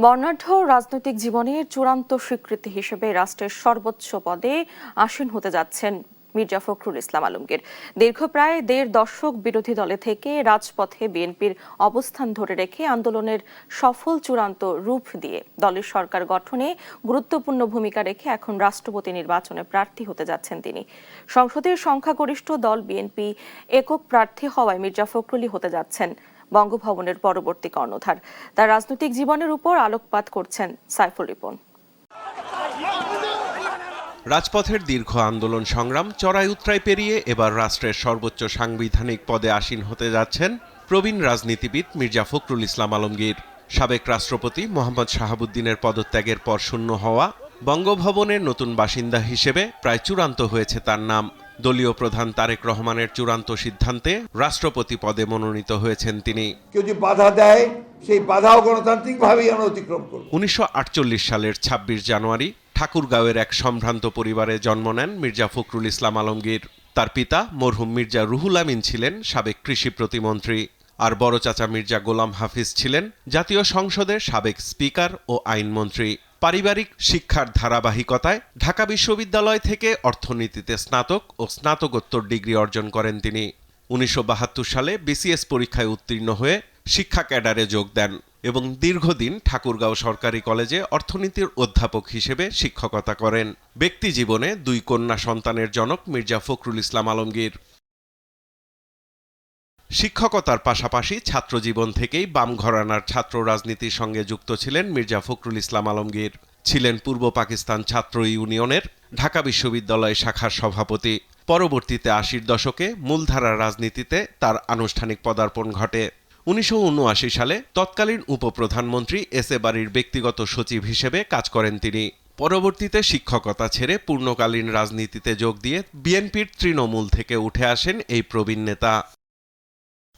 বর্ণাঢ্য রাজনৈতিক জীবনের চূড়ান্ত স্বীকৃতি হিসেবে রাষ্ট্রের সর্বোচ্চ পদে আসীন হতে যাচ্ছেন মির্জা ফখরুল ইসলাম আলমগীর। দীর্ঘ প্রায় ১.৫ দশক বিরোধী দলে থেকে রাজপথে বিএনপির অবস্থান ধরে রেখে আন্দোলনের সফল চূড়ান্ত রূপ দিয়ে দলের সরকার গঠনে গুরুত্বপূর্ণ ভূমিকা রেখে এখন রাষ্ট্রপতি নির্বাচনে প্রার্থী হতে যাচ্ছেন তিনি। সংসদের সংখ্যাগরিষ্ঠ দল বিএনপি একক প্রার্থী হওয়ায় মির্জা ফখরুলই হতে যাচ্ছেন বঙ্গভবনের পরবর্তী কর্ণধার। তার রাজনৈতিক জীবনের উপর আলোকপাত করছেন সাইফুল রিপন। রাজপথের দীর্ঘ আন্দোলন সংগ্রাম চড়াই উতরাই পেরিয়ে এবার রাষ্ট্রের সর্বোচ্চ সাংবিধানিক পদে আসীন হতে যাচ্ছেন প্রবীণ রাজনীতিবিদ মির্জা ফখরুল ইসলাম আলমগীর। সাবেক রাষ্ট্রপতি মোহাম্মদ শাহাবুদ্দিনের পদত্যাগের পর শূন্য হওয়া বঙ্গভবনের নতুন বাসিন্দা হিসেবে প্রায় চূড়ান্ত হয়েছে তার নাম। দলীয় প্রধান তারেক রহমানের চূড়ান্ত সিদ্ধান্তে রাষ্ট্রপতি পদে মনোনীত হয়েছেন তিনি। কেউ যদি বাধা দেয় সেই বাধাও গণতান্ত্রিকভাবেই আমরা অতিক্রম করব। ১৯৪৮ সালের ২৬ জানুয়ারি ঠাকুরগাঁওয়ের এক সম্ভ্রান্ত পরিবারে জন্ম নেন মির্জা ফখরুল ইসলাম আলমগীর। তার পিতা মরহুম মির্জা রুহুল আমিন ছিলেন সাবেক কৃষি প্রতিমন্ত্রী, আর বড় চাচা মির্জা গোলাম হাফিজ ছিলেন জাতীয় সংসদের সাবেক স্পিকার ও আইনমন্ত্রী। পারিবারিক শিক্ষার ধারাবাহিকতায় ঢাকা বিশ্ববিদ্যালয় থেকে অর্থনীতিতে স্নাতক ও স্নাতকোত্তর ডিগ্রি অর্জন করেন তিনি। ১৯৭২ সালে বিসিএস পরীক্ষায় উত্তীর্ণ হয়ে শিক্ষা ক্যাডারে যোগ দেন এবং দীর্ঘদিন ঠাকুরগাঁও সরকারি কলেজে অর্থনীতির অধ্যাপক হিসেবে শিক্ষকতা করেন। ব্যক্তি জীবনে ২ কন্যা সন্তানের জনক মির্জা ফখরুল ইসলাম আলমগীর। শিক্ষকতার পাশাপাশি ছাত্রজীবন থেকেই বাম ঘরানার ছাত্র রাজনীতির সঙ্গে যুক্ত ছিলেন মির্জা ফখরুল ইসলাম আলমগীর। ছিলেন পূর্ব পাকিস্তান ছাত্র ইউনিয়নের ঢাকা বিশ্ববিদ্যালয় শাখার সভাপতি। পরবর্তীতে ৮০ দশকে মূলধারা রাজনীতিতে তার আনুষ্ঠানিক পদার্পণ ঘটে। ১৯৭৯ সালে তৎকালীন উপপ্রধানমন্ত্রী এস এ বারীর ব্যক্তিগত সচিব হিসেবে কাজ করেন তিনি। পরবর্তীতে শিক্ষকতা ছেড়ে পূর্ণকালীন রাজনীতিতে যোগ দিয়ে বিএনপির তৃণমূল থেকে উঠে আসেন এই প্রবীণ নেতা।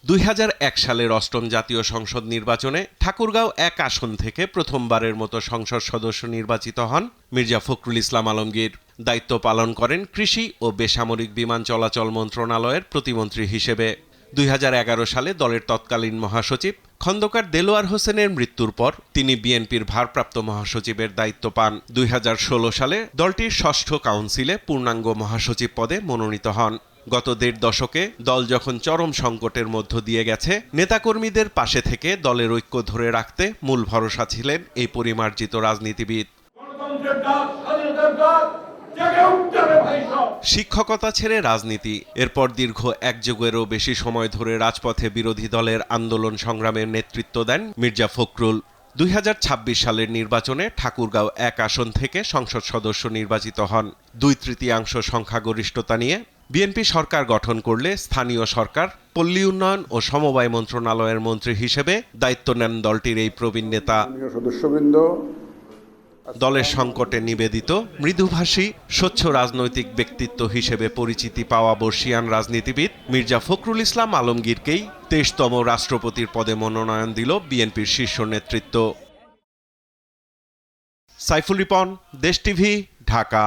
২০০১ সালের ৮ম জাতীয় সংসদ নির্বাচনে ঠাকুরগাঁও ১ আসন থেকে প্রথমবারের মতো সংসদ সদস্য নির্বাচিত হন মির্জা ফখরুল ইসলাম আলমগীর। দায়িত্ব পালন করেন কৃষি ও বেসামরিক বিমান চলাচল মন্ত্রণালয়ের প্রতিমন্ত্রী হিসেবে। ২০১১ সালে দলের তৎকালীন মহাসচিব খন্দকার দেলোয়ার হোসেনের মৃত্যুর পর তিনি বিএনপির ভারপ্রাপ্ত মহাসচিবের দায়িত্ব পান। ২০১৬ সালে দলটির ষষ্ঠ কাউন্সিলে পূর্ণাঙ্গ মহাসচিব পদে মনোনীত হন। গত ১.৫ দশকে দল যখন চরম সংকটের মধ্য দিয়ে গেছে, নেতাকর্মীদের পাশে থেকে দলের ঐক্য ধরে রাখতে মূল ভরসা ছিলেন এই পরিমার্জিত রাজনীতিবিদ। শিক্ষকতা ছেড়ে রাজনীতি, এরপর দীর্ঘ ১ যুগেরও বেশি সময় ধরে রাজপথে বিরোধী দলের আন্দোলন সংগ্রামের নেতৃত্ব দেন মির্জা ফখরুল। ২০২৬ সালের নির্বাচনে ঠাকুরগাঁও ১ আসন থেকে সংসদ সদস্য নির্বাচিত হন। ২/৩ সংখ্যাগরিষ্ঠতা নিয়ে বিএনপি সরকার গঠন করলে স্থানীয় সরকার, পল্লী উন্নয়ন ও সমবায় মন্ত্রণালয়ের মন্ত্রী হিসেবে দায়িত্ব নেন দলটির এই প্রবীণ নেতা। দলের সংকটে নিবেদিত, মৃদুভাষী, স্বচ্ছ রাজনৈতিক ব্যক্তিত্ব হিসেবে পরিচিতি পাওয়া বর্ষিয়ান রাজনীতিবিদ মির্জা ফখরুল ইসলাম আলমগীরকেই ২৩তম রাষ্ট্রপতির পদে মনোনয়ন দিল বিএনপির শীর্ষ নেতৃত্ব। সাইফুল রিপন, দেশ টিভি, ঢাকা।